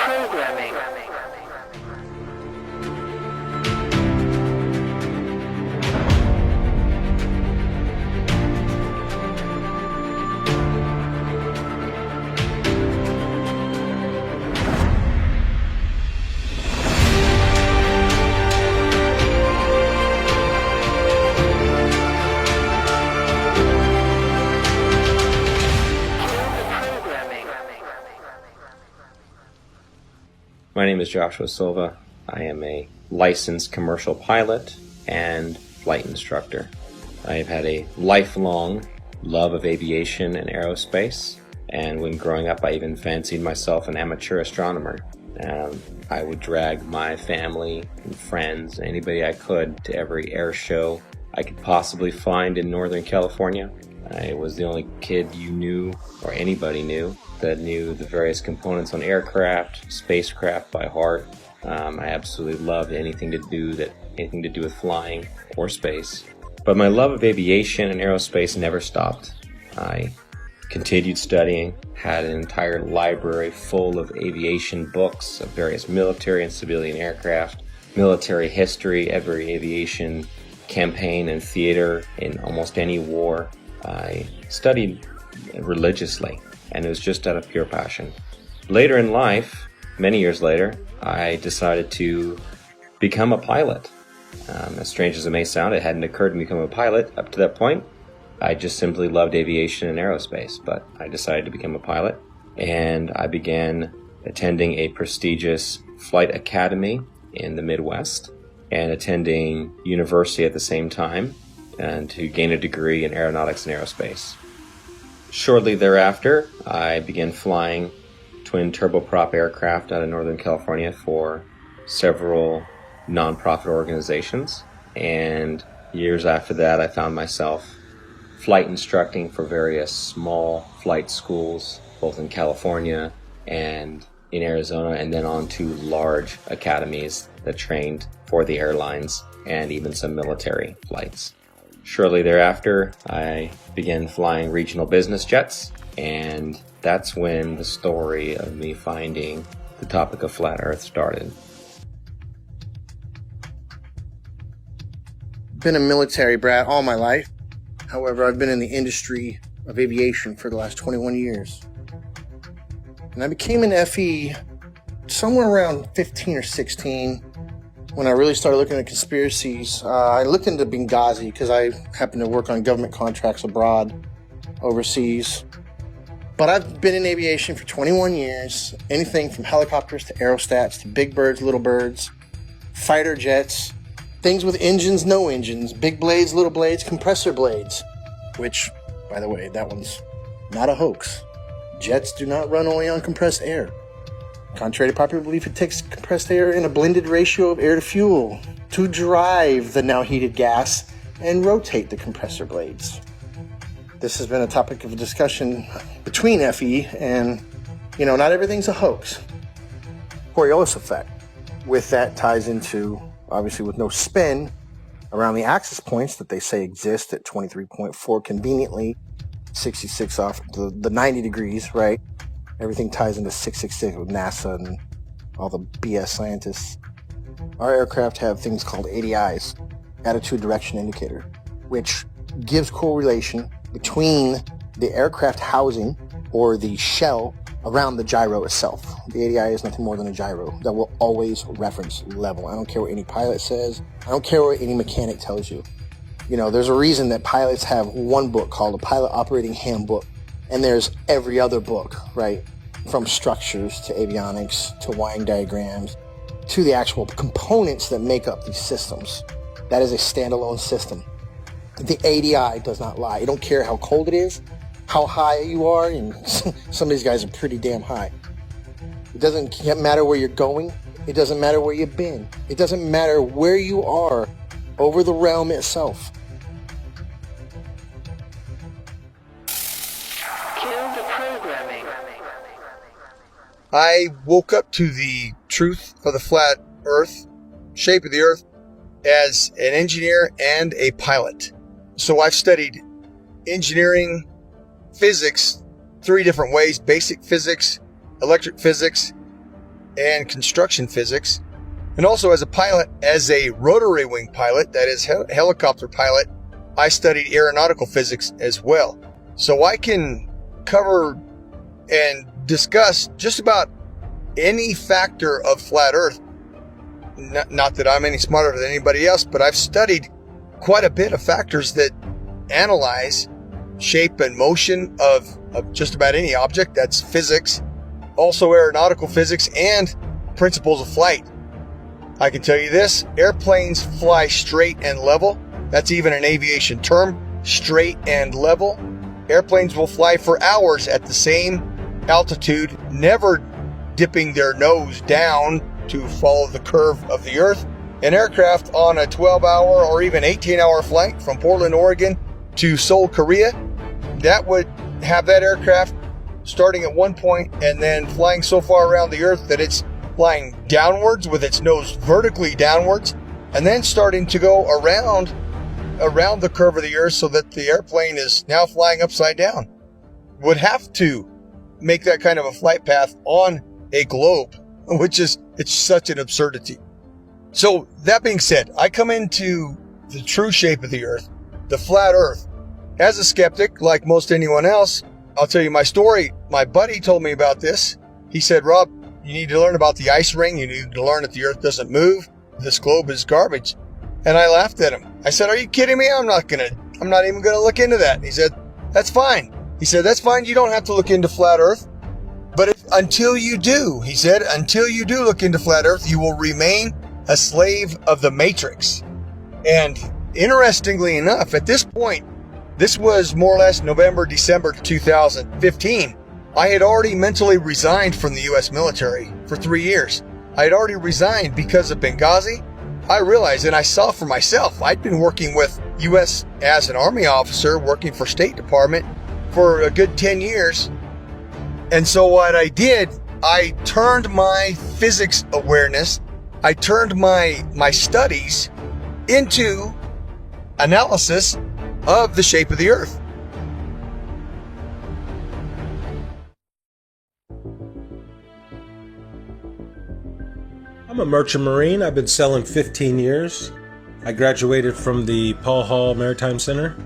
programming. My name is Joshua Silva. I am a licensed commercial pilot and flight instructor. I have had a lifelong love of aviation and aerospace, and when growing up I even fancied myself an amateur astronomer. I would drag my family and friends, anybody I could, to every air show I could possibly find in Northern California. I was the only kid you knew, or anybody knew, that knew the various components on aircraft, spacecraft by heart. I absolutely loved anything to do with flying or space. But my love of aviation and aerospace never stopped. I continued studying, had an entire library full of aviation books of various military and civilian aircraft, military history, every aviation campaign and theater in almost any war. I studied religiously, and it was just out of pure passion. Later in life, many years later, I decided to become a pilot. As strange as it may sound, it hadn't occurred to me to become a pilot up to that point. I just simply loved aviation and aerospace, but I decided to become a pilot, and I began attending a prestigious flight academy in the Midwest and attending university at the same time, and to gain a degree in aeronautics and aerospace. Shortly thereafter, I began flying twin turboprop aircraft out of Northern California for several nonprofit organizations, and years after that I found myself flight instructing for various small flight schools, both in California and in Arizona, and then on to large academies that trained for the airlines and even some military flights. Shortly thereafter, I began flying regional business jets, and that's when the story of me finding the topic of flat Earth started. Been a military brat all my life. However, I've been in the industry of aviation for the last 21 years. And I became an FE somewhere around 15 or 16. When I really started looking at conspiracies, I looked into Benghazi because I happen to work on government contracts abroad, overseas. But I've been in aviation for 21 years, anything from helicopters to aerostats to big birds, little birds, fighter jets, things with engines, no engines, big blades, little blades, compressor blades, which, by the way, that one's not a hoax. Jets do not run only on compressed air. Contrary to popular belief, it takes compressed air in a blended ratio of air to fuel to drive the now heated gas and rotate the compressor blades. This has been a topic of discussion between FE and, not everything's a hoax. Coriolis effect. With that ties into, obviously with no spin, around the axis points that they say exist at 23.4 conveniently, 66 off the 90 degrees, right? Everything ties into 666 with NASA and all the BS scientists. Our aircraft have things called ADIs, attitude direction indicator, which gives correlation between the aircraft housing or the shell around the gyro itself. The ADI is nothing more than a gyro that will always reference level. I don't care what any pilot says. I don't care what any mechanic tells you. There's a reason that pilots have one book called a Pilot Operating Handbook. And there's every other book, right? From structures to avionics to wiring diagrams to the actual components that make up these systems. That is a standalone system. The ADI does not lie. You don't care how cold it is, how high you are, and some of these guys are pretty damn high. It doesn't matter where you're going. It doesn't matter where you've been. It doesn't matter where you are over the realm itself. I woke up to the truth of the flat Earth, shape of the Earth, as an engineer and a pilot. So I've studied engineering, physics, 3 different ways: basic physics, electric physics, and construction physics. And also as a pilot, as a rotary wing pilot, that is helicopter pilot, I studied aeronautical physics as well. So I can cover and discuss just about any factor of flat Earth. Not that I'm any smarter than anybody else, but I've studied quite a bit of factors that analyze shape and motion of just about any object. That's physics, also aeronautical physics, and principles of flight. I can tell you this, airplanes fly straight and level. That's even an aviation term, straight and level. Airplanes will fly for hours at the same altitude, never dipping their nose down to follow the curve of the Earth. An aircraft on a 12-hour or even 18-hour flight from Portland, Oregon to Seoul, Korea, that would have that aircraft starting at one point and then flying so far around the Earth that it's flying downwards with its nose vertically downwards, and then starting to go around the curve of the Earth so that the airplane is now flying upside down. Would have to make that kind of a flight path on a globe, which is, it's such an absurdity. So that being said, I come into the true shape of the Earth, the flat Earth, as a skeptic, like most anyone else. I'll tell you my story. My buddy told me about this. He said, Rob, you need to learn about the ice ring. You need to learn that the Earth doesn't move. This globe is garbage. And I laughed at him. I said, are you kidding me? I'm not even gonna look into that. And he said, that's fine. He said, that's fine. You don't have to look into flat Earth. But until you do, he said, until you do look into flat Earth, you will remain a slave of the Matrix. And interestingly enough, at this point, this was more or less November, December 2015. I had already mentally resigned from the U.S. military for 3 years. I had already resigned because of Benghazi. I realized, and I saw for myself, I'd been working with U.S. as an Army officer, working for State Department for a good 10 years. And so what I did, I turned my physics awareness, I turned my studies into analysis of the shape of the Earth. I'm a merchant marine. I've been sailing 15 years. I graduated from the Paul Hall Maritime Center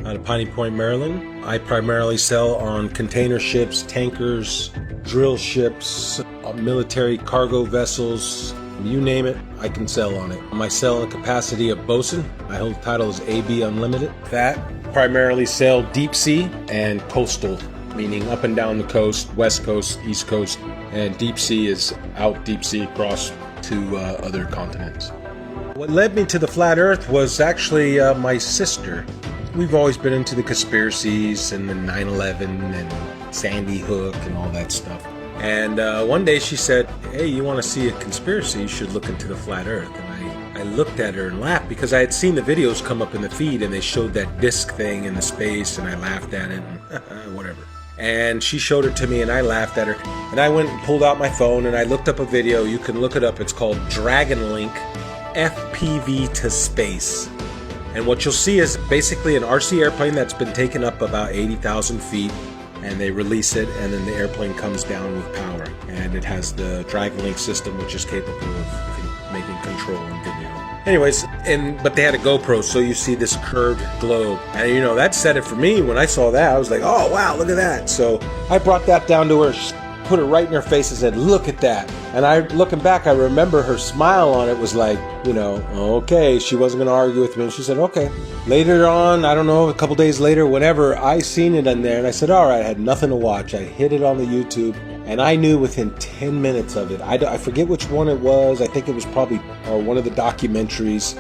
out of Piney Point, Maryland. I primarily sail on container ships, tankers, drill ships, military cargo vessels, you name it, I can sail on it. I sail in the capacity of bosun. My whole title is AB Unlimited. That primarily sail deep sea and coastal, meaning up and down the coast, west coast, east coast, and deep sea is out deep sea across to other continents. What led me to the flat Earth was actually my sister. We've always been into the conspiracies and the 9/11 and Sandy Hook and all that stuff. And one day she said, hey, you want to see a conspiracy? You should look into the flat Earth. And I looked at her and laughed because I had seen the videos come up in the feed and they showed that disc thing in the space and I laughed at it and whatever. And she showed it to me and I laughed at her. And I went and pulled out my phone and I looked up a video. You can look it up. It's called Dragon Link FPV to Space. And what you'll see is basically an RC airplane that's been taken up about 80,000 feet. And they release it, and then the airplane comes down with power. And it has the Dragon Link system, which is capable of making control and video. Anyways, but they had a GoPro, so you see this curved globe. And that set it for me. When I saw that, I was like, oh, wow, look at that. So I brought that down to her, put it right in her face and said, look at that. And looking back, I remember her smile on it was like, okay, she wasn't going to argue with me. And she said, okay. Later on, I don't know, a couple days later, whenever, I seen it in there and I said, all right, I had nothing to watch. I hit it on the YouTube and I knew within 10 minutes of it. I forget which one it was. I think it was probably one of the documentaries,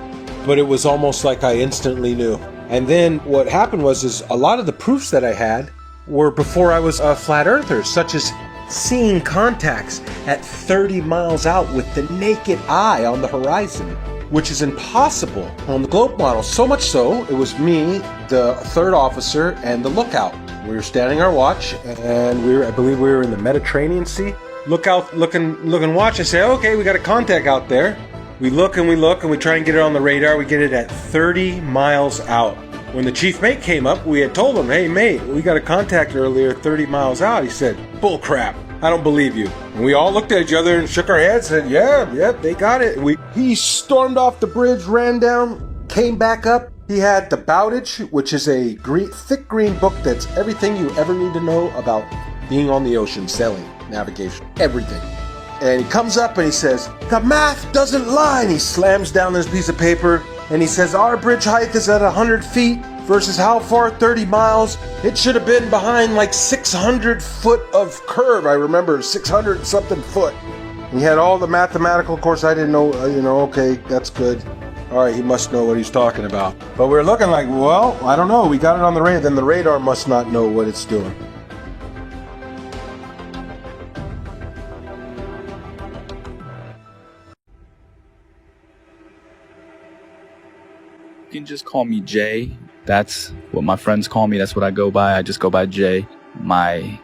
but it was almost like I instantly knew. And then what happened was a lot of the proofs that I had were before I was a flat earther, such as seeing contacts at 30 miles out with the naked eye on the horizon, which is impossible on the globe model. So much so, it was me, the third officer, and the lookout. We were standing our watch, and I believe we were in the Mediterranean Sea. Look out, look and watch. I say, okay, we got a contact out there. We look and we try and get it on the radar. We get it at 30 miles out. When the chief mate came up, we had told him, hey mate, we got a contact earlier 30 miles out. He said, bull crap. I don't believe you. And we all looked at each other and shook our heads and said, yeah, they got it. He stormed off the bridge, ran down, came back up. He had the Bowditch, which is a thick green book that's everything you ever need to know about being on the ocean, sailing, navigation, everything. And he comes up and he says, the math doesn't lie. And he slams down this piece of paper and he says, our bridge height is at 100 feet versus how far? 30 miles. It should have been behind like 600 foot of curve. I remember 600 something foot. He had all the mathematical, of course I didn't know, okay, that's good. All right, he must know what he's talking about. But we're looking like, well, I don't know. We got it on the radar. Then the radar must not know what it's doing. You can just call me Jay. That's what my friends call me. That's what I go by. I just go by Jay. My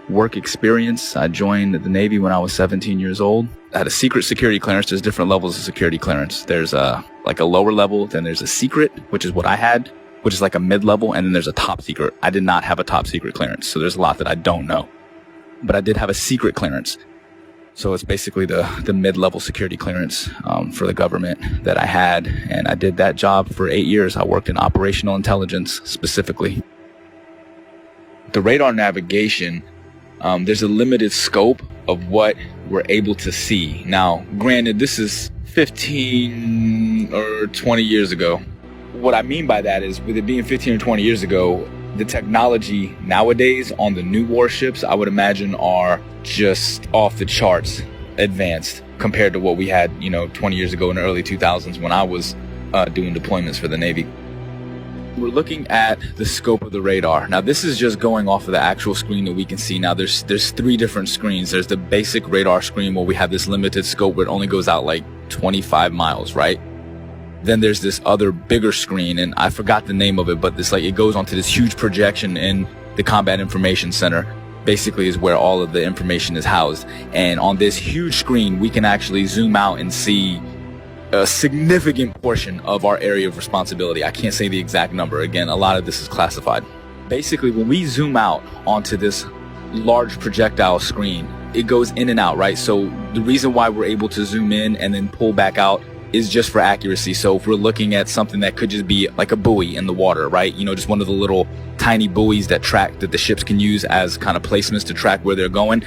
work experience, I joined the Navy when I was 17 years old. I had a secret security clearance. There's different levels of security clearance. There's a lower level, then there's a secret, which is what I had, which is like a mid-level, and then there's a top secret. I did not have a top secret clearance, so there's a lot that I don't know. But I did have a secret clearance. So it's basically the mid-level security clearance for the government that I had, and I did that job for 8 years. I worked in operational intelligence specifically. The radar navigation, there's a limited scope of what we're able to see. Now, granted, this is 15 or 20 years ago. What I mean by that is, with it being 15 or 20 years ago, the technology nowadays on the new warships, I would imagine, are just off the charts advanced compared to what we had, 20 years ago in the early 2000s when I was doing deployments for the Navy. We're looking at the scope of the radar. Now, this is just going off of the actual screen that we can see. Now, there's 3 different screens. There's the basic radar screen where we have this limited scope where it only goes out like 25 miles, right? Then there's this other bigger screen, and I forgot the name of it, but it goes onto this huge projection in the Combat Information Center. Basically is where all of the information is housed. And on this huge screen, we can actually zoom out and see a significant portion of our area of responsibility. I can't say the exact number. Again, a lot of this is classified. Basically, when we zoom out onto this large projectile screen, it goes in and out, right? So the reason why we're able to zoom in and then pull back out is just for accuracy. So if we're looking at something that could just be like a buoy in the water, right? Just one of the little tiny buoys that the ships can use as kind of placements to track where they're going,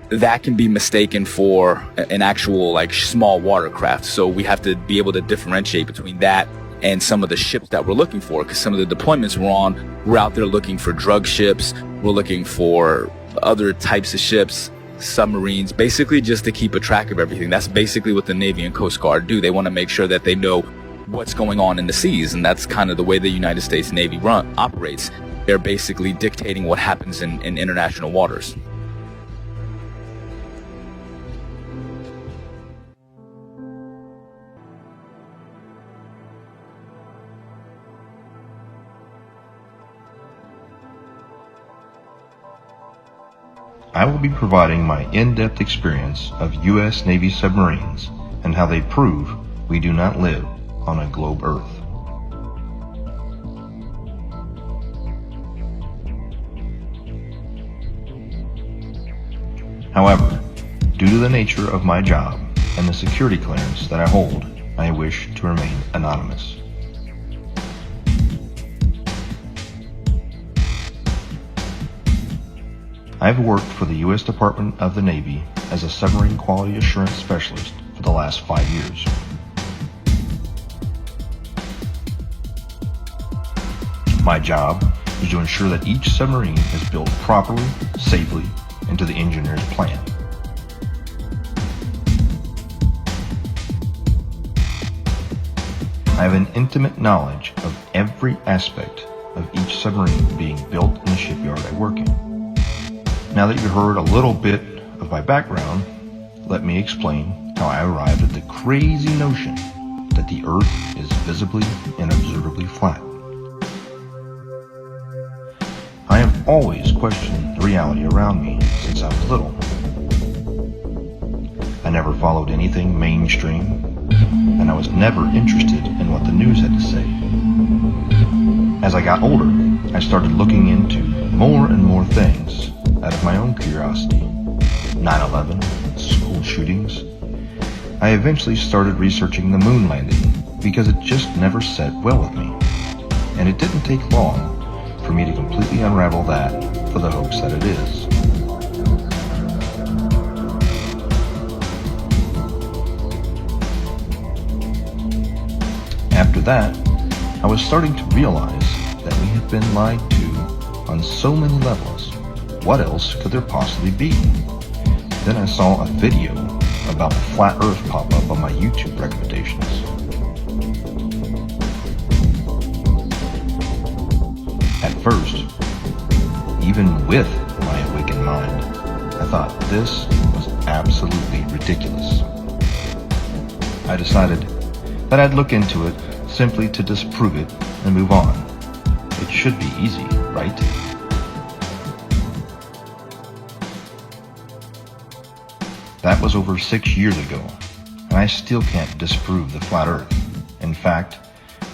that can be mistaken for an actual small watercraft. So we have to be able to differentiate between that and some of the ships that we're looking for, because some of the deployments we're on, we're out there looking for drug ships, we're looking for other types of ships, submarines, basically just to keep a track of everything. That's basically what the Navy and Coast Guard do. They want to make sure that they know what's going on in the seas, and that's kind of the way the United States Navy operates. They're basically dictating what happens in international waters. I will be providing my in-depth experience of U.S. Navy submarines and how they prove we do not live on a globe Earth. However, due to the nature of my job and the security clearance that I hold, I wish to remain anonymous. I've worked for the U.S. Department of the Navy as a submarine quality assurance specialist for the last 5 years. My job is to ensure that each submarine is built properly, safely, and to the engineer's plan. I have an intimate knowledge of every aspect of each submarine being built in the shipyard I work in. Now that you've heard a little bit of my background, let me explain how I arrived at the crazy notion that the Earth is visibly and observably flat. I have always questioned the reality around me since I was little. I never followed anything mainstream, and I was never interested in what the news had to say. As I got older, I started looking into more and more things out of my own curiosity. 9/11, school shootings, I eventually started researching the moon landing because it just never set well with me. And it didn't take long for me to completely unravel that for the hoax that it is. After that, I was starting to realize that we had been lied to on so many levels. What else could there possibly be? Then I saw a video about the flat earth pop up on my YouTube recommendations. At first, even with my awakened mind, I thought this was absolutely ridiculous. I decided that I'd look into it simply to disprove it and move on. It should be easy, right? That was over 6 years ago, and I still can't disprove the flat earth. In fact,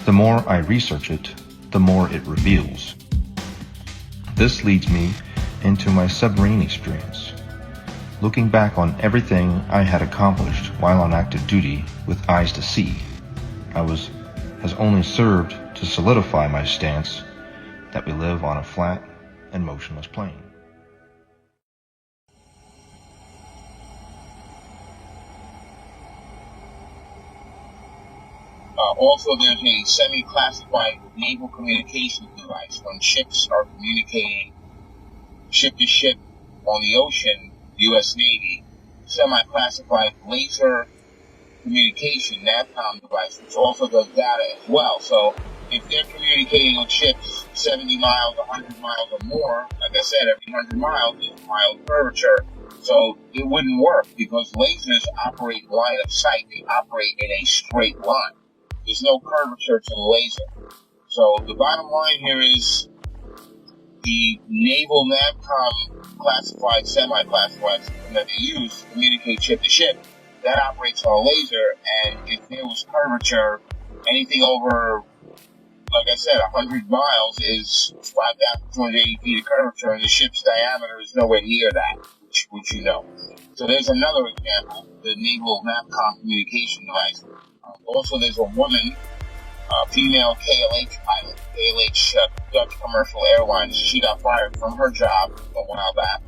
the more I research it, the more it reveals. This leads me into my submarine experience. Looking back on everything I had accomplished while on active duty with eyes to see, has only served to solidify my stance that we live on a flat and motionless plane. Also, there's a semi-classified naval communications device. When ships are communicating ship to ship on the ocean, U.S. Navy, semi-classified laser communication NAVCOM device, which also does data as well. So if they're communicating with ships 70 miles, 100 miles or more, like I said, every 100 miles is a mile of curvature. So it wouldn't work because lasers operate line of sight. They operate in a straight line. There's no curvature to the laser. So the bottom line here is the naval NAVCOM classified, semi-classified system that they use to communicate ship to ship, that operates on a laser, and if there was curvature, anything over, like I said, 100 miles is 5,280 feet of curvature, and the ship's diameter is nowhere near that, which you know. So there's another example, the naval NAVCOM communication device. Also, there's a woman, female KLH pilot, KLH Dutch Commercial Airlines. She got fired from her job a while back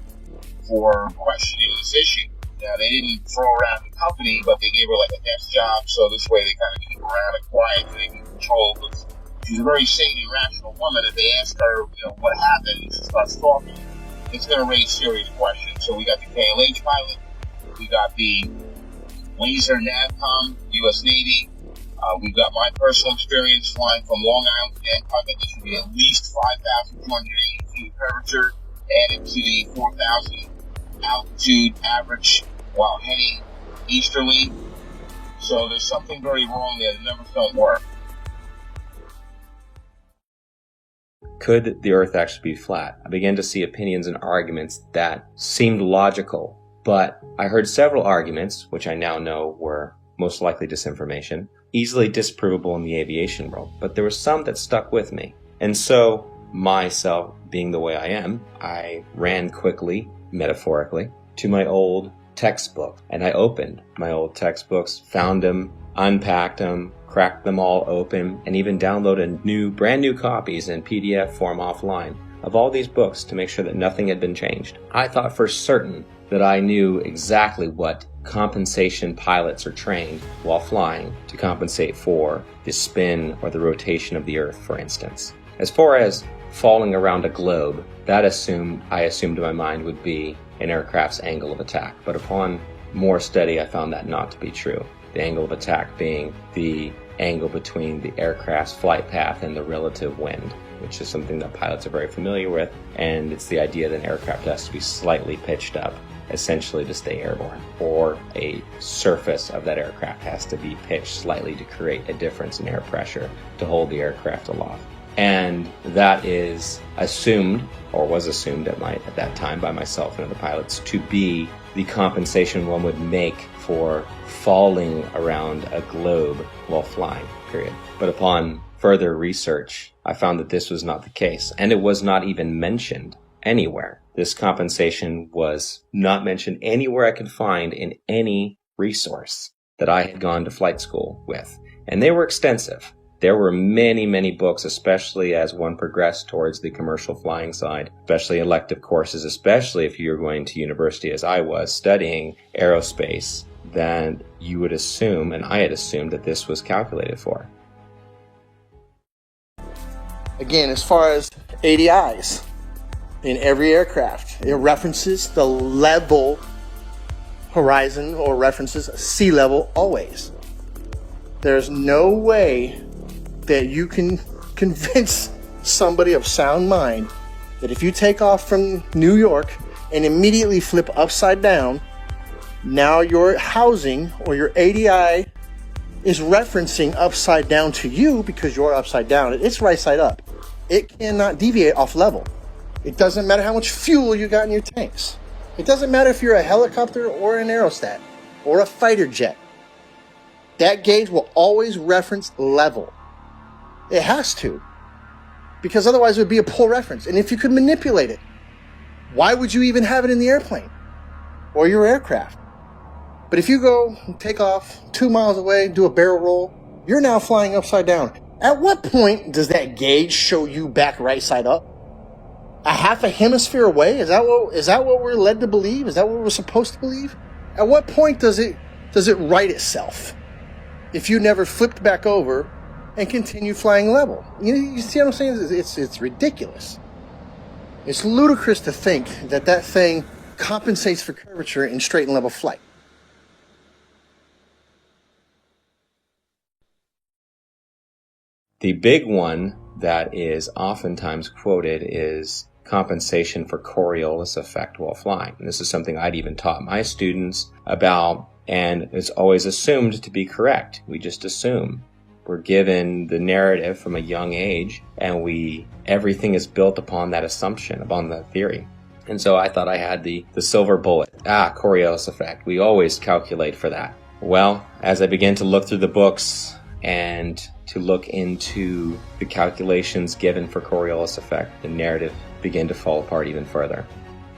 for questioning this issue. Now, they didn't throw around the company, but they gave her like a desk job, so this way they kind of keep her around and quiet so they can control. But she's a very sane and rational woman. If they ask her, what happened, and she starts talking, it's going to raise serious questions. So we got the KLH pilot, we got the laser NAVCOM, U.S. Navy. We've got my personal experience flying from Long Island to Bangkok. There should be at least 5,280 feet of curvature added to the 4,000 altitude average while heading easterly. So there's something very wrong there. The numbers don't work. Could the Earth actually be flat? I began to see opinions and arguments that seemed logical, but I heard several arguments, which I now know were most likely disinformation, easily disprovable in the aviation world, but there were some that stuck with me. And so, myself being the way I am, I ran quickly, metaphorically, to my old textbook. And I opened my old textbooks, found them, unpacked them, cracked them all open, and even downloaded brand new copies in PDF form offline of all these books to make sure that nothing had been changed. I thought for certain that I knew exactly what compensation pilots are trained while flying to compensate for the spin or the rotation of the Earth, for instance. As far as falling around a globe, I assumed in my mind would be an aircraft's angle of attack. But upon more study, I found that not to be true. The angle of attack being the angle between the aircraft's flight path and the relative wind, which is something that pilots are very familiar with. And it's the idea that an aircraft has to be slightly pitched up, essentially to stay airborne, or a surface of that aircraft has to be pitched slightly to create a difference in air pressure to hold the aircraft aloft. And that is assumed, or was assumed at that time by myself and other pilots, to be the compensation one would make for falling around a globe while flying, period. But upon further research, I found that this was not the case, and it was not even mentioned anywhere. This compensation was not mentioned anywhere I could find in any resource that I had gone to flight school with. And they were extensive. There were many, many books, especially as one progressed towards the commercial flying side, especially elective courses, especially if you're going to university as I was studying aerospace, that you would assume, and I had assumed, that this was calculated for. Again, as far as ADIs, in every aircraft, it references the level horizon or references sea level always. There's no way that you can convince somebody of sound mind that if you take off from New York and immediately flip upside down, now your housing or your ADI is referencing upside down to you because you're upside down. It's right side up. It cannot deviate off level. It doesn't matter how much fuel you got in your tanks. It doesn't matter if you're a helicopter or an aerostat or a fighter jet. That gauge will always reference level. It has to, because otherwise it would be a poor reference. And if you could manipulate it, why would you even have it in the airplane or your aircraft? But if you go take off 2 miles away, do a barrel roll, you're now flying upside down. At what point does that gauge show you back right side up? A half a hemisphere away? Is that what we're led to believe? Is that what we're supposed to believe? At what point does it right itself if you never flipped back over and continue flying level? You see what I'm saying? It's ridiculous. It's ludicrous to think that thing compensates for curvature in straight and level flight. The big one that is oftentimes quoted is compensation for Coriolis effect while flying. And this is something I'd even taught my students about, and it's always assumed to be correct. We just assume. We're given the narrative from a young age, and everything is built upon that assumption, upon the theory. And so I thought I had the silver bullet. Coriolis effect. We always calculate for that. Well, as I began to look through the books and to look into the calculations given for Coriolis effect, the narrative began to fall apart even further.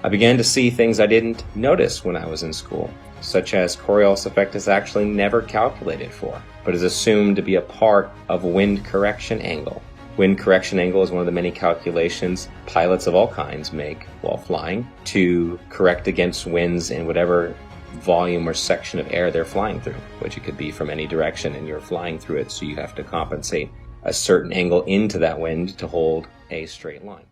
I began to see things I didn't notice when I was in school, such as Coriolis effect is actually never calculated for, but is assumed to be a part of wind correction angle. Wind correction angle is one of the many calculations pilots of all kinds make while flying to correct against winds in whatever volume or section of air they're flying through, which it could be from any direction, and you're flying through it, so you have to compensate a certain angle into that wind to hold a straight line.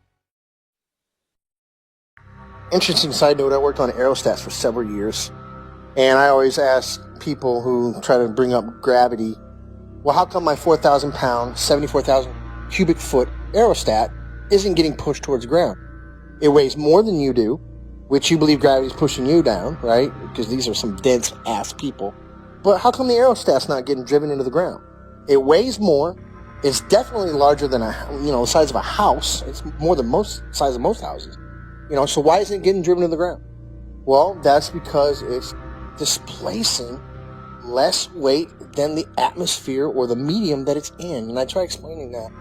Interesting side note, I worked on aerostats for several years, and I always ask people who try to bring up gravity, well, how come my 4,000 pound, 74,000 cubic foot aerostat isn't getting pushed towards the ground? It weighs more than you do, which you believe gravity is pushing you down, right? Because these are some dense-ass people. But how come the aerostat's not getting driven into the ground? It weighs more. It's definitely larger than the size of a house. It's more than size of most houses. So why isn't it getting driven to the ground? Well, that's because it's displacing less weight than the atmosphere or the medium that it's in. And I try explaining that.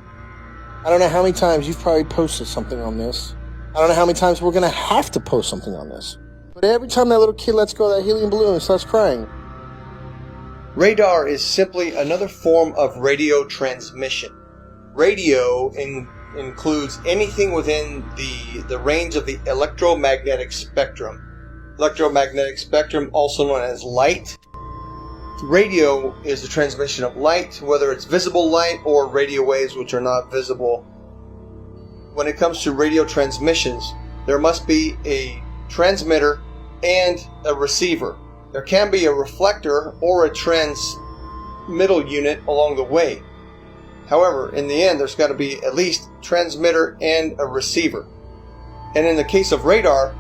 I don't know how many times you've probably posted something on this. I don't know how many times we're going to have to post something on this. But every time that little kid lets go of that helium balloon and starts crying. Radar is simply another form of radio transmission. Radio includes anything within the range of the electromagnetic spectrum. Electromagnetic spectrum, also known as light. Radio is the transmission of light, whether it's visible light or radio waves which are not visible. When it comes to radio transmissions, there must be a transmitter and a receiver. There can be a reflector or a transmittal unit along the way. However, in the end, there's got to be at least transmitter and a receiver. And in the case of radar,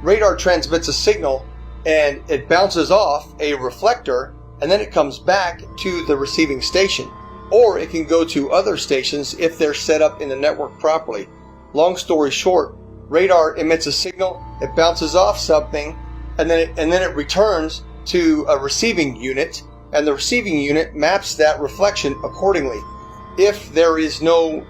radar transmits a signal and it bounces off a reflector, and then it comes back to the receiving station. Or it can go to other stations if they're set up in the network properly. Long story short, radar emits a signal, it bounces off something, and then it returns to a receiving unit, and the receiving unit maps that reflection accordingly. If there is no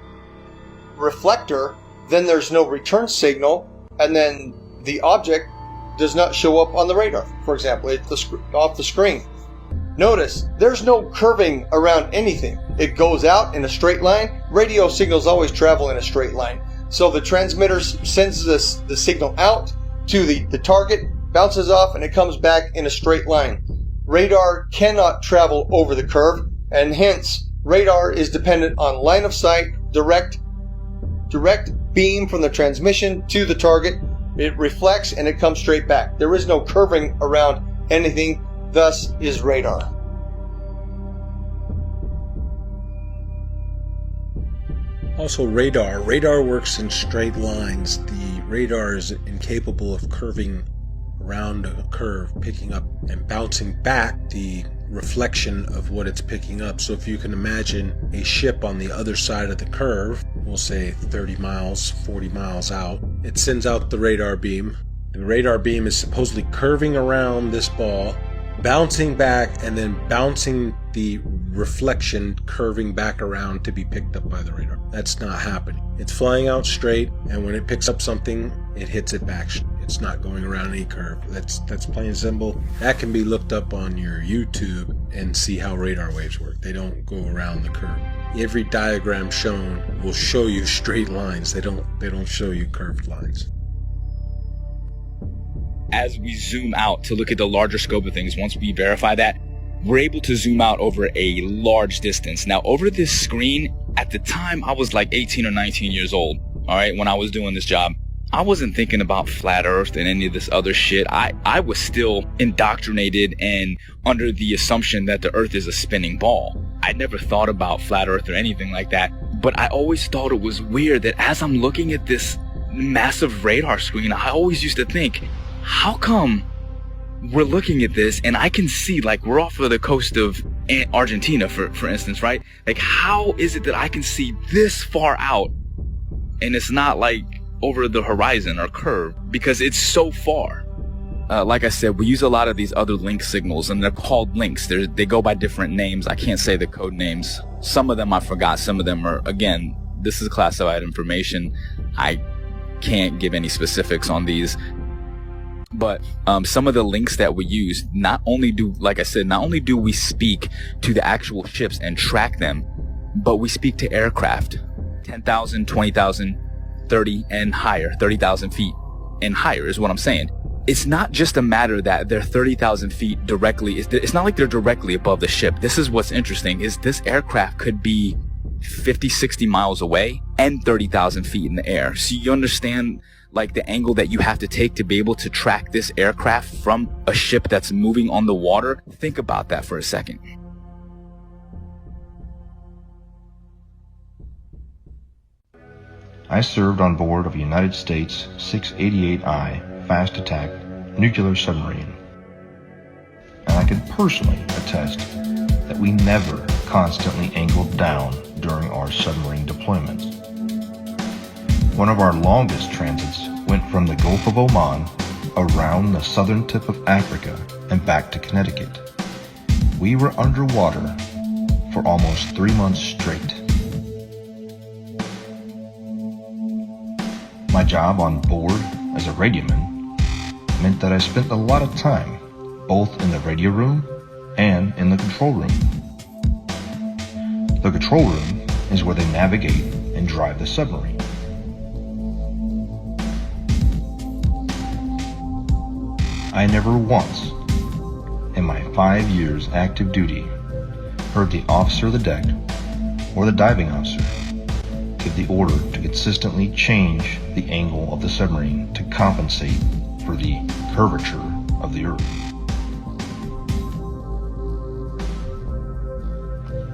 reflector, then there's no return signal, and then the object does not show up on the radar. For example, it's off the screen. Notice, there's no curving around anything. It goes out in a straight line. Radio signals always travel in a straight line. So the transmitter sends the signal out to the target, bounces off, and it comes back in a straight line. Radar cannot travel over the curve, and hence, radar is dependent on line of sight, direct beam from the transmission to the target. It reflects and it comes straight back. There is no curving around anything, thus is radar. Also, radar works in straight lines. The radar is incapable of curving around a curve, picking up and bouncing back the reflection of what it's picking up. So if you can imagine a ship on the other side of the curve, we'll say 30 miles, 40 miles out, it sends out the radar beam. The radar beam is supposedly curving around this ball, bouncing back, and then bouncing the reflection, curving back around to be picked up by the radar. That's not happening. It's flying out straight, and when it picks up something, it hits it back. It's not going around any curve. That's plain and simple. That can be looked up on your YouTube and see how radar waves work. They don't go around the curve. Every diagram shown will show you straight lines. They don't show you curved lines. As we zoom out to look at the larger scope of things, once we verify that, we're able to zoom out over a large distance. Now, over this screen, at the time, I was like 18 or 19 years old, all right, when I was doing this job. I wasn't thinking about flat earth and any of this other shit. I was still indoctrinated and under the assumption that the earth is a spinning ball. I never thought about flat earth or anything like that, but I always thought it was weird that as I'm looking at this massive radar screen, I always used to think, how come we're looking at this and I can see, like, we're off of the coast of Argentina, for instance, right? Like, how is it that I can see this far out and it's not like over the horizon or curve, because it's so far? Like I said, we use a lot of these other link signals, and they're called links. They go by different names. I can't say the code names. Some of them I forgot. Some of them are, again, this is classified information. I can't give any specifics on these. But some of the links that we use, not only do we speak to the actual ships and track them, but we speak to aircraft, 10,000, 20,000, 30 and higher, 30,000 feet and higher is what I'm saying. It's not just a matter that they're 30,000 feet directly. It's not like they're directly above the ship. This is what's interesting, is this aircraft could be 50, 60 miles away and 30,000 feet in the air. So you understand, like, the angle that you have to take to be able to track this aircraft from a ship that's moving on the water? Think about that for a second. I served on board of a United States 688I fast attack nuclear submarine, and I can personally attest that we never constantly angled down during our submarine deployments. One of our longest transits went from the Gulf of Oman around the southern tip of Africa and back to Connecticut. We were underwater for almost 3 months straight. My job on board as a radioman meant that I spent a lot of time both in the radio room and in the control room. The control room is where they navigate and drive the submarine. I never once, in my 5 years active duty, heard the officer of the deck or the diving officer give the order to consistently change the angle of the submarine to compensate for the curvature of the Earth.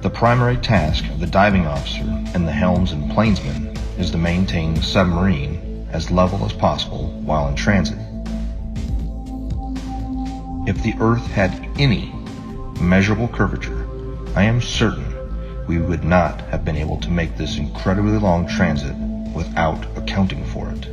The primary task of the diving officer and the helms and plainsman is to maintain the submarine as level as possible while in transit. If the Earth had any measurable curvature, I am certain we would not have been able to make this incredibly long transit without accounting for it.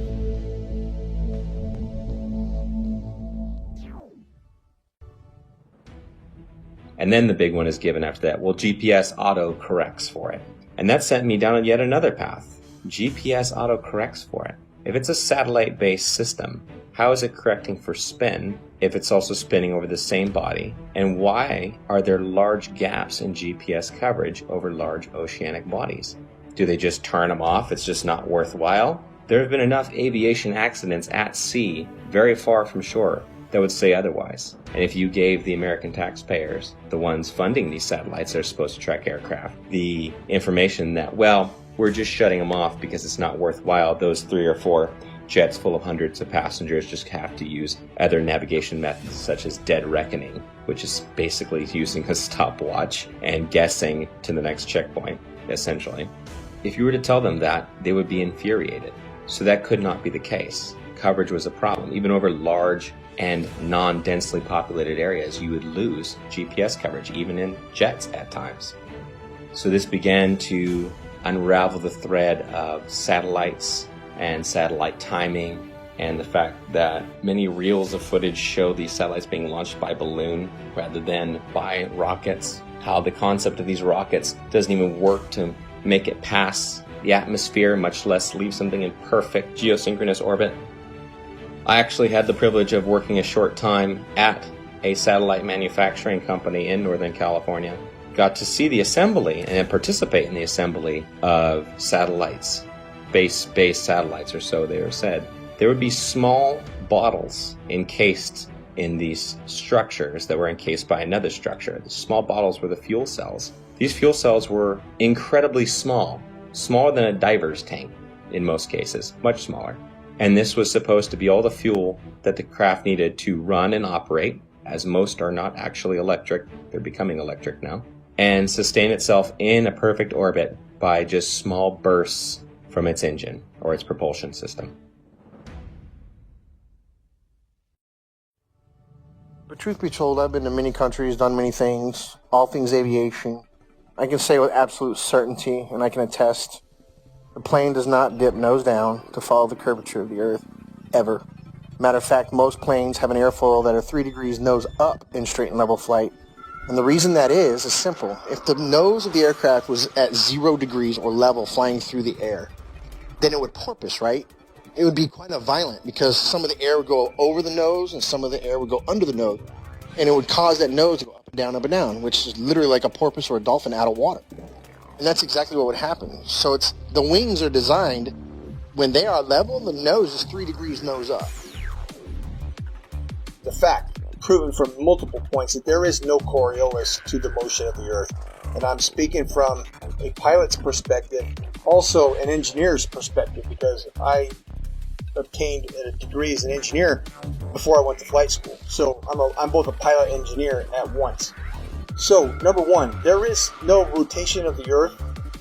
And then the big one is given after that. Well, GPS auto corrects for it. And that sent me down yet another path. GPS auto corrects for it. If it's a satellite-based system, How is it correcting for spin if it's also spinning over the same body? And why are there large gaps in GPS coverage over large oceanic bodies? Do they just turn them off? It's just not worthwhile? There have been enough aviation accidents at sea, very far from shore, that would say otherwise. And if you gave the American taxpayers, the ones funding these satellites that are supposed to track aircraft, the information that, well, we're just shutting them off because it's not worthwhile, those 3 or 4 jets full of hundreds of passengers just have to use other navigation methods such as dead reckoning, which is basically using a stopwatch and guessing to the next checkpoint, essentially. If you were to tell them that, they would be infuriated. So that could not be the case. Coverage was a problem. Even over large and non-densely populated areas, you would lose GPS coverage, even in jets at times. So this began to unravel the thread of satellites and satellite timing, and the fact that many reels of footage show these satellites being launched by balloon rather than by rockets. How the concept of these rockets doesn't even work to make it pass the atmosphere, much less leave something in perfect geosynchronous orbit. I actually had the privilege of working a short time at a satellite manufacturing company in Northern California. Got to see the assembly and participate in the assembly of satellites, space-based satellites, or so they were said. There would be small bottles encased in these structures that were encased by another structure. The small bottles were the fuel cells. These fuel cells were incredibly small, smaller than a diver's tank in most cases, much smaller. And this was supposed to be all the fuel that the craft needed to run and operate, as most are not actually electric, they're becoming electric now, and sustain itself in a perfect orbit by just small bursts from its engine or its propulsion system. But truth be told, I've been to many countries, done many things, all things aviation. I can say with absolute certainty, and I can attest, the plane does not dip nose down to follow the curvature of the Earth, ever. Matter of fact, most planes have an airfoil that are 3 degrees nose up in straight and level flight. And the reason that is simple. If the nose of the aircraft was at 0 degrees or level flying through the air, then it would porpoise, right? It would be quite violent because some of the air would go over the nose and some of the air would go under the nose. And it would cause that nose to go up and down, which is literally like a porpoise or a dolphin out of water. And that's exactly what would happen. So the wings are designed, when they are level, the nose is 3 degrees nose up. The fact, proven from multiple points, that there is no Coriolis to the motion of the Earth. And I'm speaking from a pilot's perspective, also an engineer's perspective, because I obtained a degree as an engineer before I went to flight school. So I'm both a pilot and engineer at once. So, number one, there is no rotation of the Earth,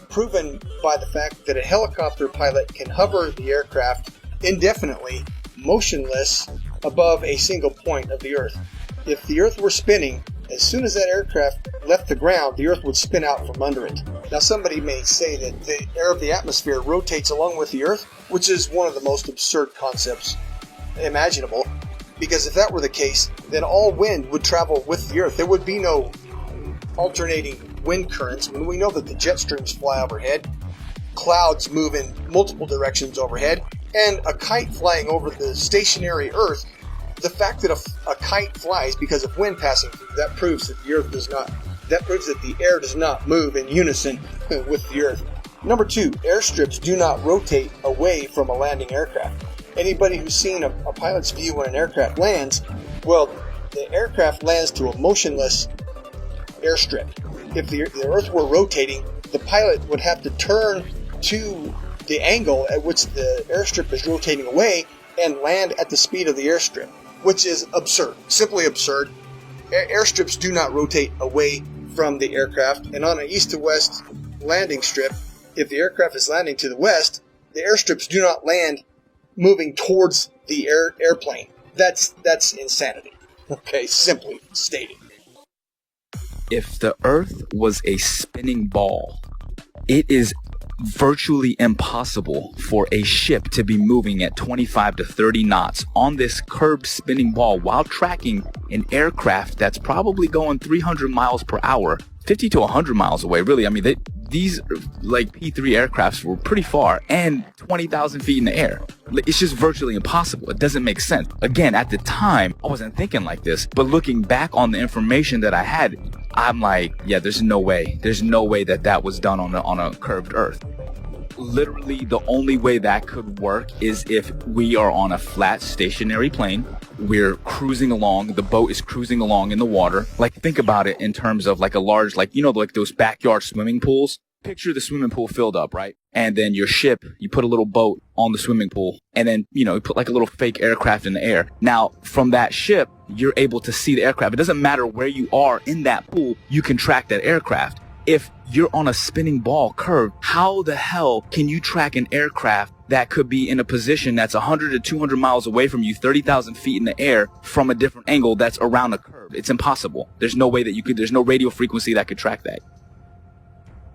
proven by the fact that a helicopter pilot can hover the aircraft indefinitely, motionless, above a single point of the Earth. If the Earth were spinning, as soon as that aircraft left the ground, the Earth would spin out from under it. Now, somebody may say that the air of the atmosphere rotates along with the Earth, which is one of the most absurd concepts imaginable, because if that were the case, then all wind would travel with the Earth. There would be no alternating wind currents when we know that the jet streams fly overhead, clouds move in multiple directions overhead, and a kite flying over the stationary Earth. The fact that a kite flies because of wind passing through, that proves that the Earth does not. That proves that the air does not move in unison with the Earth. Number two, airstrips do not rotate away from a landing aircraft. Anybody who's seen a pilot's view when an aircraft lands, well, the aircraft lands to a motionless airstrip. If the Earth were rotating, the pilot would have to turn to the angle at which the airstrip is rotating away and land at the speed of the airstrip, which is absurd, simply absurd. Airstrips do not rotate away from the aircraft, and on an east to west landing strip, if the aircraft is landing to the west, the airstrips do not land moving towards the airplane. That's insanity. Okay, simply stated. If the Earth was a spinning ball, it is virtually impossible for a ship to be moving at 25 to 30 knots on this curved spinning ball while tracking an aircraft that's probably going 300 miles per hour, 50 to 100 miles away. Really, I mean, these like P3 aircrafts were pretty far and 20,000 feet in the air. It's just virtually impossible. It doesn't make sense. Again, at the time, I wasn't thinking like this, but looking back on the information that I had, I'm like, yeah, there's no way. There's no way that that was done on a curved Earth. Literally, the only way that could work is if we are on a flat, stationary plane. We're cruising along. The boat is cruising along in the water. Like, think about it in terms of like a large, like, you know, like those backyard swimming pools. Picture the swimming pool filled up, right? And then your ship, you put a little boat on the swimming pool, and then, you know, you put like a little fake aircraft in the air. Now, from that ship, you're able to see the aircraft. It doesn't matter where you are in that pool, you can track that aircraft. If you're on a spinning ball curve, how the hell can you track an aircraft that could be in a position that's 100 to 200 miles away from you, 30,000 feet in the air from a different angle that's around a curve? It's impossible. There's no way that you could, there's no radio frequency that could track that.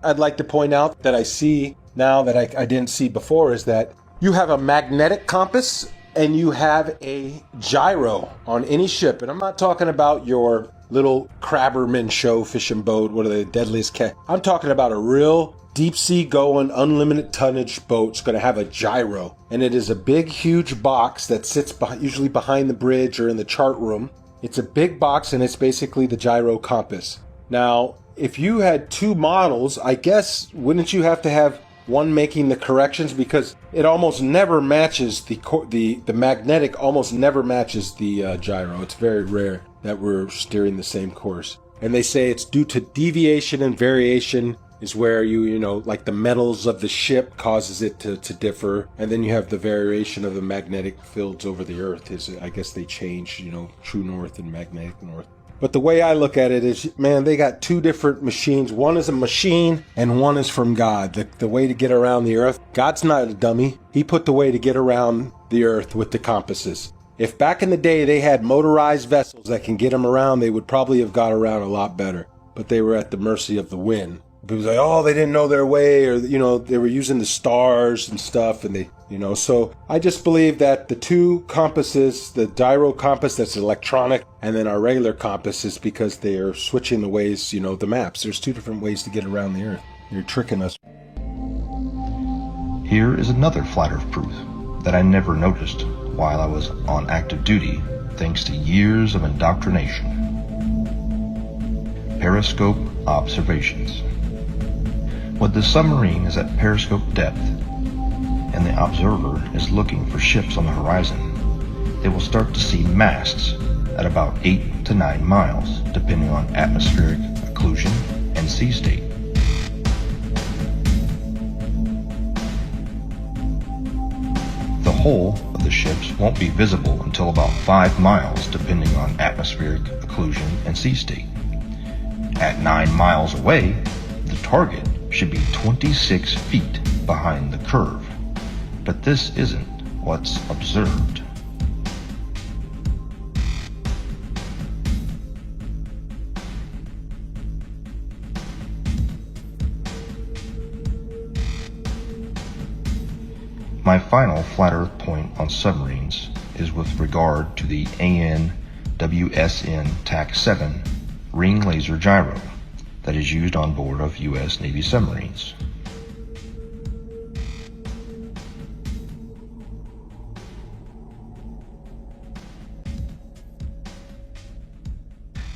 I'd like to point out that I see now that I didn't see before is that you have a magnetic compass and you have a gyro on any ship. And I'm not talking about your little crabberman show fishing boat, what are they, deadliest cat. I'm talking about a real deep sea going, unlimited tonnage boat's going to have a gyro. And it is a big, huge box that sits usually behind the bridge or in the chart room. It's a big box and it's basically the gyro compass. Now, if you had two models, I guess, wouldn't you have to have one making the corrections? Because it almost never matches the magnetic almost never matches the gyro. It's very rare that we're steering the same course. And they say it's due to deviation and variation is where you know, like the metals of the ship causes it to differ. And then you have the variation of the magnetic fields over the earth is, I guess they change, you know, true north and magnetic north. But the way I look at it is, man, they got two different machines. One is a machine and one is from God. The way to get around the earth. God's not a dummy. He put the way to get around the earth with the compasses. If back in the day they had motorized vessels that can get them around, they would probably have got around a lot better. But they were at the mercy of the wind. People say, oh, they didn't know their way, or, you know, they were using the stars and stuff, and they, you know. So I just believe that the two compasses, the gyro compass that's electronic, and then our regular compass is because they are switching the ways, you know, the maps. There's two different ways to get around the earth. You're tricking us. Here is another flat earth proof that I never noticed while I was on active duty, thanks to years of indoctrination. Periscope observations. When the submarine is at periscope depth and the observer is looking for ships on the horizon, they will start to see masts at about 8 to 9 miles, depending on atmospheric occlusion and sea state. The hull of the ships won't be visible until about 5 miles, depending on atmospheric occlusion and sea state. At 9 miles away, the target should be 26 feet behind the curve, but this isn't what's observed. My final flat earth point on submarines is with regard to the AN/WSN TAC-7 ring laser gyro that is used on board of U.S. Navy submarines.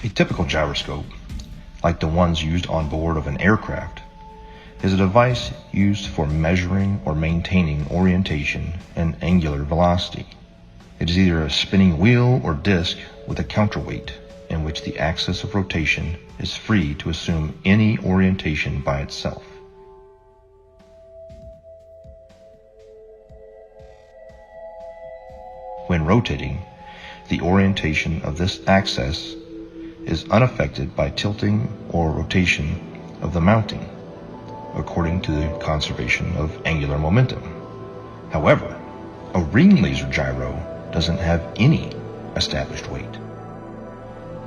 A typical gyroscope, like the ones used on board of an aircraft, is a device used for measuring or maintaining orientation and angular velocity. It is either a spinning wheel or disc with a counterweight, in which the axis of rotation is free to assume any orientation by itself. When rotating, the orientation of this axis is unaffected by tilting or rotation of the mounting, according to the conservation of angular momentum. However, a ring laser gyro doesn't have any established weight.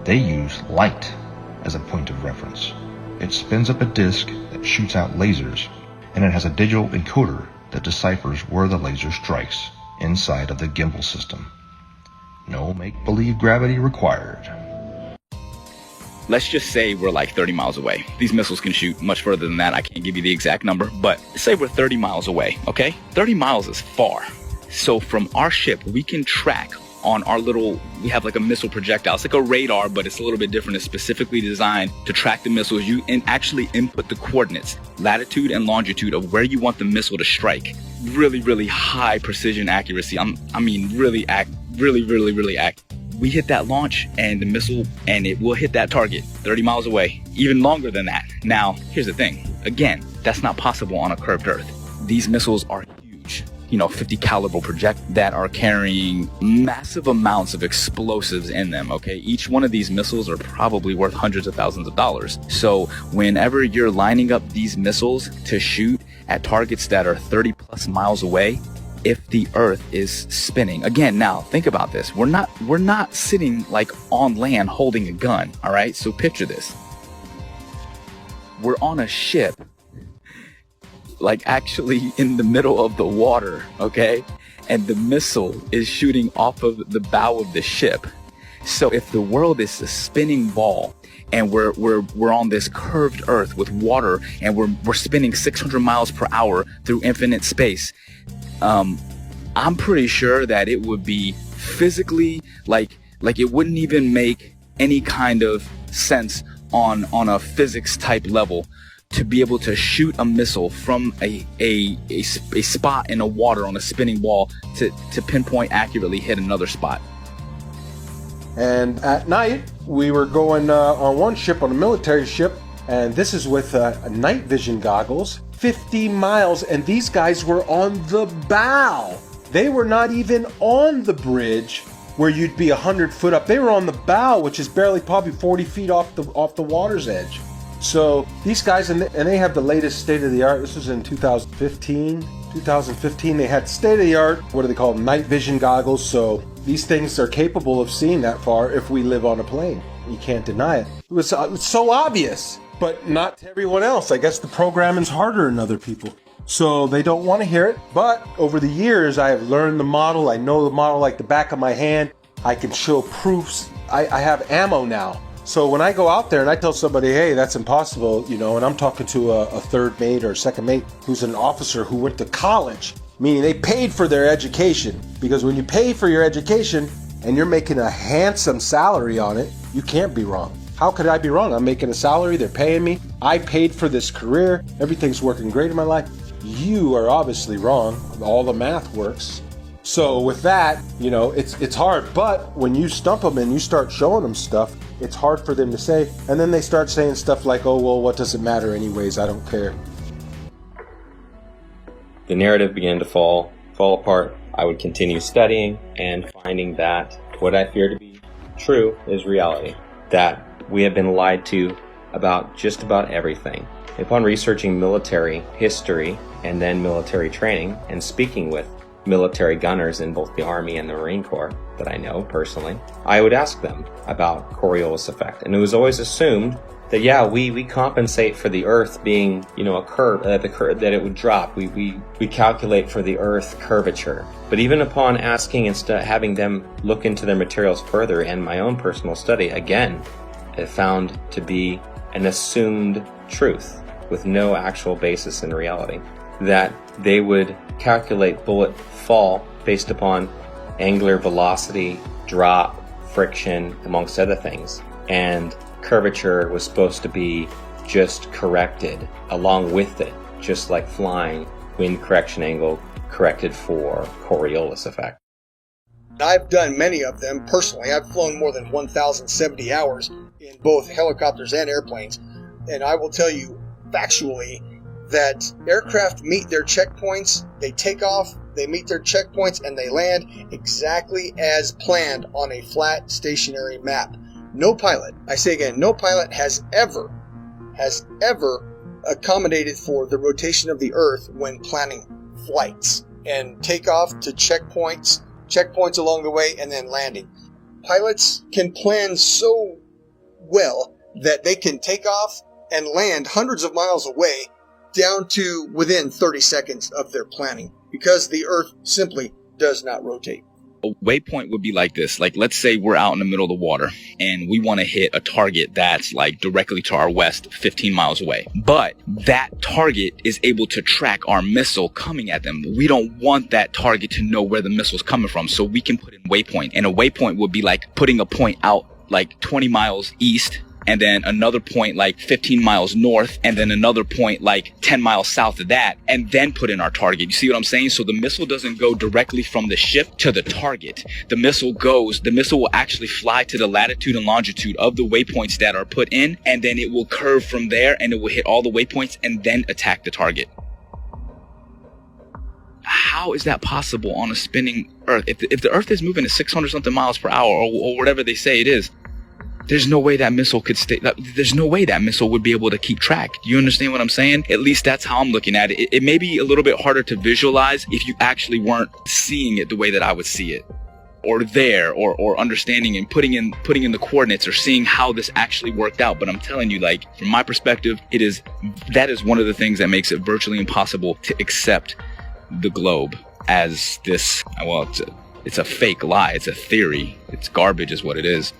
They use light as a point of reference. It spins up a disc that shoots out lasers, and it has a digital encoder that deciphers where the laser strikes inside of the gimbal system. No make-believe gravity required. let's just say we're like 30 miles away. These missiles can shoot much further than that. I can't give you the exact number, but say we're 30 miles away, okay? 30 miles is far. So from our ship, we can track on our we have like a missile projectile. It's like a radar, but it's a little bit different. It's specifically designed to track the missiles. You and actually input the coordinates, latitude and longitude of where you want the missile to strike. Really, really high precision accuracy. Really accurate. We hit that launch and the missile, and it will hit that target 30 miles away, even longer than that. Now, here's the thing. Again, that's not possible on a curved Earth. These missiles are huge. 50 caliber projectiles that are carrying massive amounts of explosives in them, okay? Each one of these missiles are probably worth hundreds of thousands of dollars. So whenever you're lining up these missiles to shoot at targets that are 30 plus miles away, if the Earth is spinning, again, now think about this. We're not sitting like on land holding a gun, all right? So picture this. We're on a ship, like actually in the middle of the water, okay? And the missile is shooting off of the bow of the ship. So if the world is a spinning ball and we're on this curved Earth with water and we're spinning 600 miles per hour through infinite space, I'm pretty sure that it would be physically like it wouldn't even make any kind of sense on a physics type level to be able to shoot a missile from a spot in the water on a spinning ball to pinpoint accurately hit another spot. And at night, we were going on one ship, on a military ship, and this is with night vision goggles, 50 miles, and these guys were on the bow. They were not even on the bridge where you'd be 100 foot up. They were on the bow, which is barely probably 40 feet off the water's edge. So these guys, and they have the latest state-of-the-art. This was in 2015. 2015, they had state-of-the-art, what do they call them, night vision goggles. So these things are capable of seeing that far if we live on a plane. You can't deny it. It was so obvious, but not to everyone else. I guess the programming's harder than other people, so they don't want to hear it. But over the years, I have learned the model. I know the model like the back of my hand. I can show proofs. I have ammo now. So when I go out there and I tell somebody, hey, that's impossible, and I'm talking to a third mate or a second mate who's an officer who went to college, meaning they paid for their education. Because when you pay for your education and you're making a handsome salary on it, you can't be wrong. How could I be wrong? I'm making a salary, they're paying me, I paid for this career, everything's working great in my life. You are obviously wrong. All the math works. So with that, it's hard. But when you stump them and you start showing them stuff, it's hard for them to say. And then they start saying stuff like, oh, well, what does it matter anyways? I don't care. The narrative began to fall apart. I would continue studying and finding that what I fear to be true is reality. That we have been lied to about just about everything. Upon researching military history and then military training and speaking with military gunners in both the Army and the Marine Corps that I know personally, I would ask them about Coriolis effect. And it was always assumed that, yeah, we compensate for the Earth being, a curve, that it would drop. We calculate for the Earth curvature. But even upon asking and having them look into their materials further and my own personal study, again, it found to be an assumed truth with no actual basis in reality. That they would calculate bullet fall based upon angular velocity, drop, friction, amongst other things. And curvature was supposed to be just corrected along with it, just like flying, wind correction angle corrected for Coriolis effect. I've done many of them personally. I've flown more than 1,070 hours in both helicopters and airplanes. And I will tell you factually that aircraft meet their checkpoints, they take off, they meet their checkpoints, and they land exactly as planned on a flat stationary map. No pilot, I say again, no pilot has ever accommodated for the rotation of the Earth when planning flights and takeoff to checkpoints along the way, and then landing. Pilots can plan so well that they can take off and land hundreds of miles away down to within 30 seconds of their planning, because the Earth simply does not rotate. A waypoint would be like this. Like, let's say we're out in the middle of the water and we want to hit a target that's like directly to our west, 15 miles away. But that target is able to track our missile coming at them. We don't want that target to know where the missile's coming from. So we can put in waypoint. And a waypoint would be like putting a point out like 20 miles east, and then another point like 15 miles north, and then another point like 10 miles south of that, and then put in our target. You see what I'm saying? So the missile doesn't go directly from the ship to the target. The missile will actually fly to the latitude and longitude of the waypoints that are put in, and then it will curve from there, and it will hit all the waypoints and then attack the target. How is that possible on a spinning Earth? If the Earth is moving at 600 something miles per hour, or whatever they say it is, there's no way that missile could stay. There's no way that missile would be able to keep track. Do you understand what I'm saying? At least that's how I'm looking at it. It may be a little bit harder to visualize if you actually weren't seeing it the way that I would see it, or there, or understanding and putting in the coordinates, or seeing how this actually worked out. But I'm telling you, like, from my perspective, that is one of the things that makes it virtually impossible to accept the globe as this. Well, it's a fake lie. It's a theory. It's garbage, is what it is.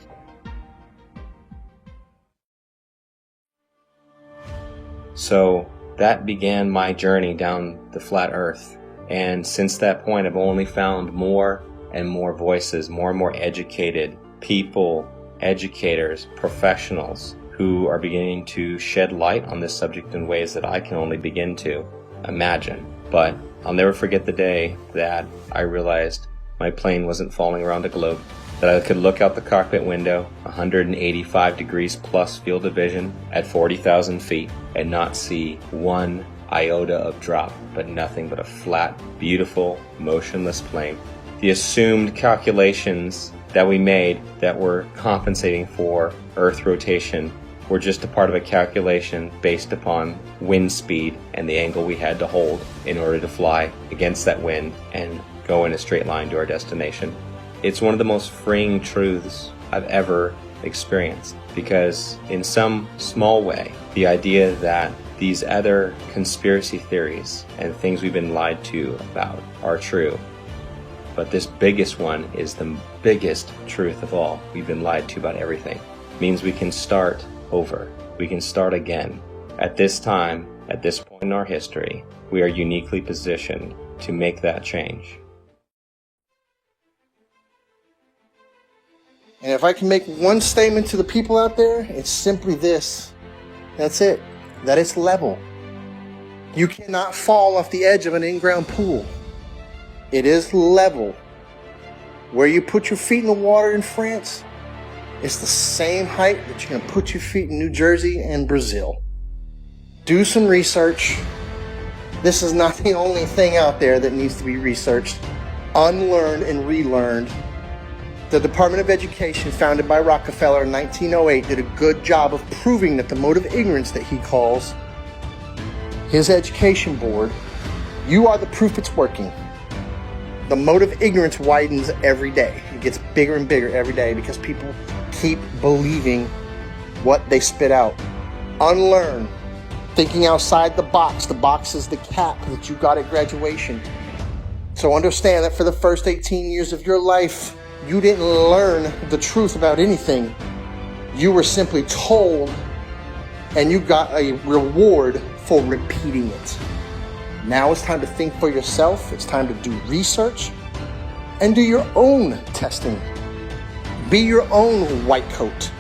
So that began my journey down the flat earth. And since that point, I've only found more and more voices, more and more educated people, educators, professionals who are beginning to shed light on this subject in ways that I can only begin to imagine. But I'll never forget the day that I realized my plane wasn't falling around a globe, that I could look out the cockpit window, 185 degrees plus field of vision at 40,000 feet, and not see one iota of drop, but nothing but a flat, beautiful, motionless plane. The assumed calculations that we made that were compensating for Earth rotation were just a part of a calculation based upon wind speed and the angle we had to hold in order to fly against that wind and go in a straight line to our destination. It's one of the most freeing truths I've ever experienced, because in some small way, the idea that these other conspiracy theories and things we've been lied to about are true, but this biggest one is the biggest truth of all. We've been lied to about everything. It means we can start over. We can start again. At this time, at this point in our history, we are uniquely positioned to make that change. And if I can make one statement to the people out there, it's simply this. That's it. That it's level. You cannot fall off the edge of an in-ground pool. It is level. Where you put your feet in the water in France, it's the same height that you're going to put your feet in New Jersey and Brazil. Do some research. This is not the only thing out there that needs to be researched, unlearned and relearned. The Department of Education, founded by Rockefeller in 1908, did a good job of proving that the mode of ignorance that he calls his education board, you are the proof it's working. The mode of ignorance widens every day. It gets bigger and bigger every day because people keep believing what they spit out. Unlearn. Thinking outside the box. The box is the cap that you got at graduation. So understand that for the first 18 years of your life, you didn't learn the truth about anything. You were simply told, and you got a reward for repeating it. Now it's time to think for yourself. It's time to do research and do your own testing. Be your own white coat.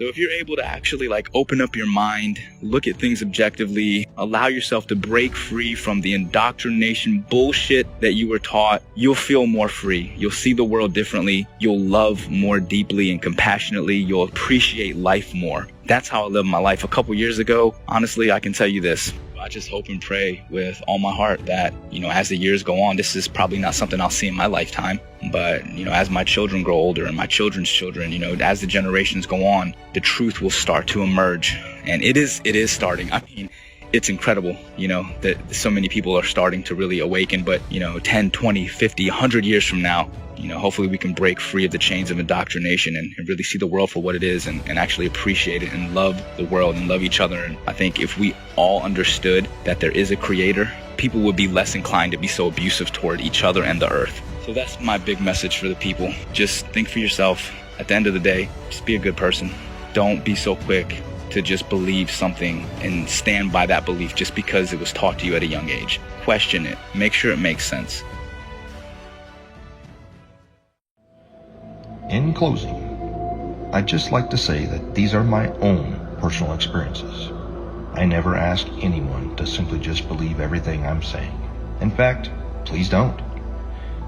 So if you're able to actually open up your mind, look at things objectively, allow yourself to break free from the indoctrination bullshit that you were taught, you'll feel more free. You'll see the world differently. You'll love more deeply and compassionately. You'll appreciate life more. That's how I lived my life. A couple years ago, honestly, I can tell you this. I just hope and pray with all my heart that, as the years go on, this is probably not something I'll see in my lifetime. But, as my children grow older and my children's children, as the generations go on, the truth will start to emerge. And it is starting. I mean, it's incredible, that so many people are starting to really awaken. But, 10, 20, 50, 100 years from now, hopefully we can break free of the chains of indoctrination and really see the world for what it is and actually appreciate it and love the world and love each other. And I think if we all understood that there is a creator, people would be less inclined to be so abusive toward each other and the earth. So that's my big message for the people. Just think for yourself. At the end of the day, just be a good person. Don't be so quick to just believe something and stand by that belief just because it was taught to you at a young age. Question it. Make sure it makes sense. In closing, I'd just like to say that these are my own personal experiences. I never ask anyone to simply just believe everything I'm saying. In fact, please don't.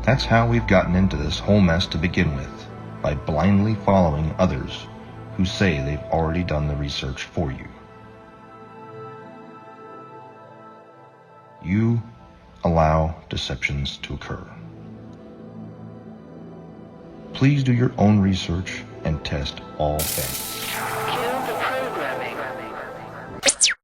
That's how we've gotten into this whole mess to begin with, by blindly following others who say they've already done the research for you. You allow deceptions to occur. Please do your own research and test all facts.